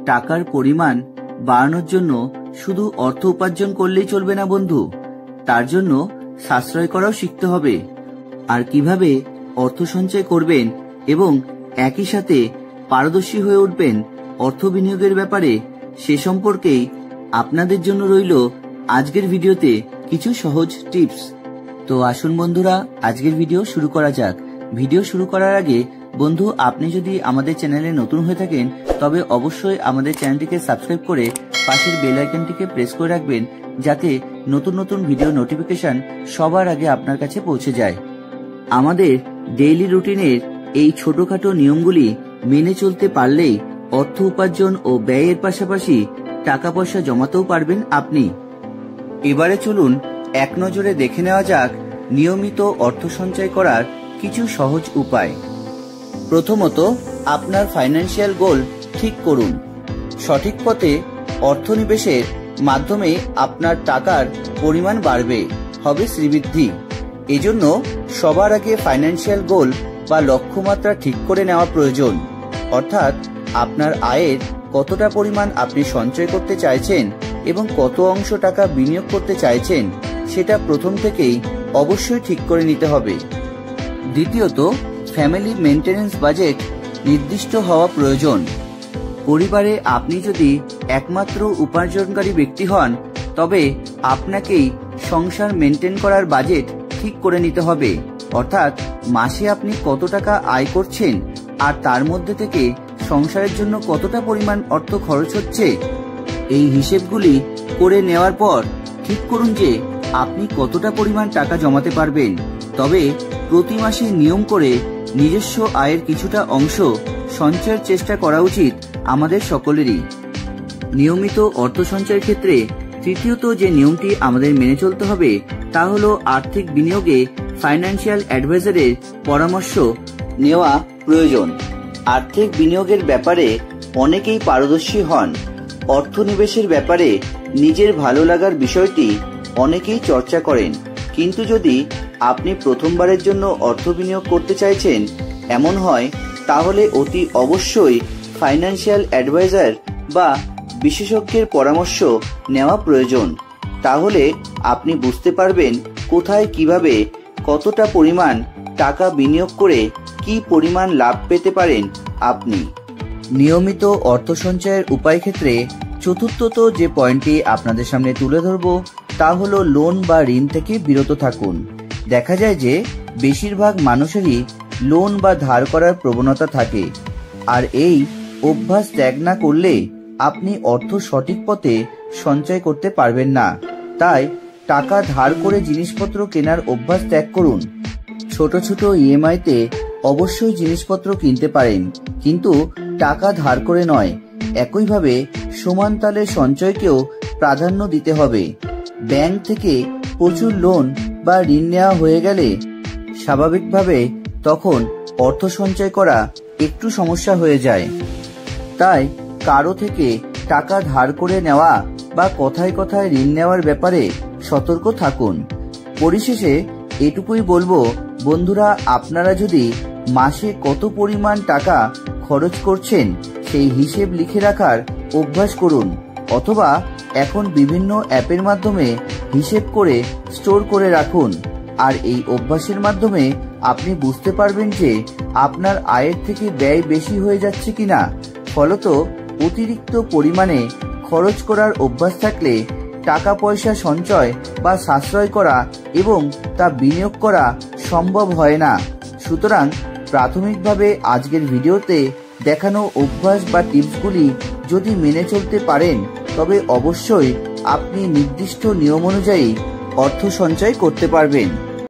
টাকার পরিমাণ বাড়ানোর জন্য শুধু অর্থ উপার্জন করলেই চলবে না বন্ধু, তার জন্য সাশ্রয় করাও শিখতে হবে। আর কিভাবে অর্থ সঞ্চয় করবেন এবং একই সাথে পারদর্শী হয়ে উঠবেন অর্থ বিনিয়োগের ব্যাপারে, সে সম্পর্কেই আপনাদের জন্য রইল আজকের ভিডিওতে কিছু সহজ টিপস। তো আসুন বন্ধুরা, আজকের ভিডিও শুরু করা যাক। ভিডিও শুরু করার আগে বন্ধু, আপনি যদি আমাদের চ্যানেলে নতুন হয়ে থাকেন তবে অবশ্যই আমাদের চ্যানেলটিকে সাবস্ক্রাইব করে পাশের বেল আইকনটিকে প্রেস করে রাখবেন, যাতে নতুন নতুন ভিডিও নোটিফিকেশন সবার আগে আপনার কাছে পৌঁছে যায়। আমাদের ডেইলি রুটিনের এই ছোটখাটো নিয়মগুলি মেনে চলতে পারলেই অর্থ উপার্জন ও ব্যয়ের পাশাপাশি টাকা পয়সা জমাতেও পারবেন আপনি। এবারে চলুন এক নজরে দেখে নেওয়া যাক নিয়মিত অর্থ সঞ্চয় করার কিছু সহজ উপায়। প্রথমত, আপনার ফাইন্যান্সিয়াল গোল ঠিক করুন। সঠিক পথে অর্থ নিবেশের মাধ্যমে আপনার টাকার পরিমাণ বাড়বে, হবে শ্রীবৃদ্ধি। এজন্য সবার আগে ফাইন্যান্সিয়াল গোল বা লক্ষ্যমাত্রা ঠিক করে নেওয়া প্রয়োজন। অর্থাৎ আপনার আয়ের কতটা পরিমাণ আপনি সঞ্চয় করতে চাইছেন এবং কত অংশ টাকা বিনিয়োগ করতে চাইছেন, সেটা প্রথম থেকেই অবশ্যই ঠিক করে নিতে হবে। দ্বিতীয়ত, ফ্যামিলি মেইনটেনেন্স বাজেট নির্দিষ্ট হওয়া প্রয়োজন। পরিবারে আপনি যদি একমাত্র উপার্জনকারী ব্যক্তি হন, তবে আপনাকেই সংসার মেনটেন করার বাজেট ঠিক করে নিতে হবে। অর্থাৎ মাসে আপনি কত টাকা আয় করছেন আর তার মধ্যে থেকে সংসারের জন্য কতটা পরিমাণ অর্থ খরচ হচ্ছে, এই হিসেবগুলি করে নেওয়ার পর ঠিক করুন যে আপনি কতটা পরিমাণ টাকা জমাতে পারবেন। তবে প্রতি মাসে নিয়ম করে নিজস্ব আয়ের কিছুটা অংশ সঞ্চয়ের চেষ্টা করা উচিত আমাদের সকলেরই। নিয়মিত অর্থ সঞ্চয়ের ক্ষেত্রে তৃতীয়ত যে নিয়মটি আমাদের মেনে চলতে হবে তা হলো আর্থিক বিনিয়োগে ফাইন্যান্সিয়াল অ্যাডভাইজারের পরামর্শ নেওয়া প্রয়োজন। আর্থিক বিনিয়োগের ব্যাপারে অনেকেই পারদর্শী হন। অর্থ নিবেশের ব্যাপারে নিজের ভালো লাগার বিষয়টি অনেকেই চর্চা করেন, কিন্তু যদি আপনি প্রথমবারের জন্য অর্থ বিনিয়োগ করতে চাইছেন এমন হয়, তাহলে অতি অবশ্যই ফাইন্যান্সিয়াল অ্যাডভাইজার বা বিশেষজ্ঞের পরামর্শ নেওয়া প্রয়োজন। তাহলে আপনি বুঝতে পারবেন কোথায়, কিভাবে, কতটা পরিমাণ টাকা বিনিয়োগ করে কি পরিমাণ লাভ পেতে পারেন আপনি। নিয়মিত অর্থ সঞ্চয়ের উপায় ক্ষেত্রে চতুর্থত যে পয়েন্টটি আপনাদের সামনে তুলে ধরব তা হলো লোন বা ঋণ থেকে বিরত থাকুন। দেখা যায় যে বেশিরভাগ মানুষেরই লোন বা ধার করার প্রবণতা থাকে, আর এই অভ্যাস ত্যাগ না করলে আপনি অর্থ সঠিক পথে সঞ্চয় করতে পারবেন না। তাই টাকা ধার করে জিনিসপত্র কেনার অভ্যাস ত্যাগ করুন। ছোট ছোট ইএমআইতে অবশ্যই জিনিসপত্র কিনতে পারেন, কিন্তু টাকা ধার করে নয়। একইভাবে সমান তালে সঞ্চয়কেও প্রাধান্য দিতে হবে। ব্যাংক থেকে প্রচুর লোন বা ঋণ নেওয়া হয়ে গেলে স্বাভাবিকভাবে তখন অর্থ সঞ্চয় করা একটু সমস্যা হয়ে যায়। তাই কারো থেকে টাকা ধার করে নেওয়া বা কথায় কথায় ঋণ নেওয়ার ব্যাপারে সতর্ক থাকুন। পরিশেষে এটুকুই বলবো বন্ধুরা, আপনারা যদি মাসে কত পরিমাণ টাকা খরচ করছেন সেই হিসেব লিখে রাখার অভ্যাস করুন, অথবা এখন বিভিন্ন অ্যাপের মাধ্যমে হিসেব করে স্টোর করে রাখুন। আর এই অভ্যাসের মাধ্যমে আপনি বুঝতে পারবেন যে আপনার আয়ের থেকে ব্যয় বেশি হয়ে যাচ্ছে কিনা। ফলত অতিরিক্ত পরিমাণে খরচ করার অভ্যাস থাকলে টাকা পয়সা সঞ্চয় বা সাশ্রয় করা এবং তা বিনিয়োগ করা সম্ভব হয় না। সুতরাং প্রাথমিকভাবে আজকের ভিডিওতে দেখানো অভ্যাস বা টিপসগুলি যদি মেনে চলতে পারেন, তবে অবশ্যই আপনি নির্দিষ্ট নিয়ম অনুযায়ী অর্থ সঞ্চয় করতে পারবেন।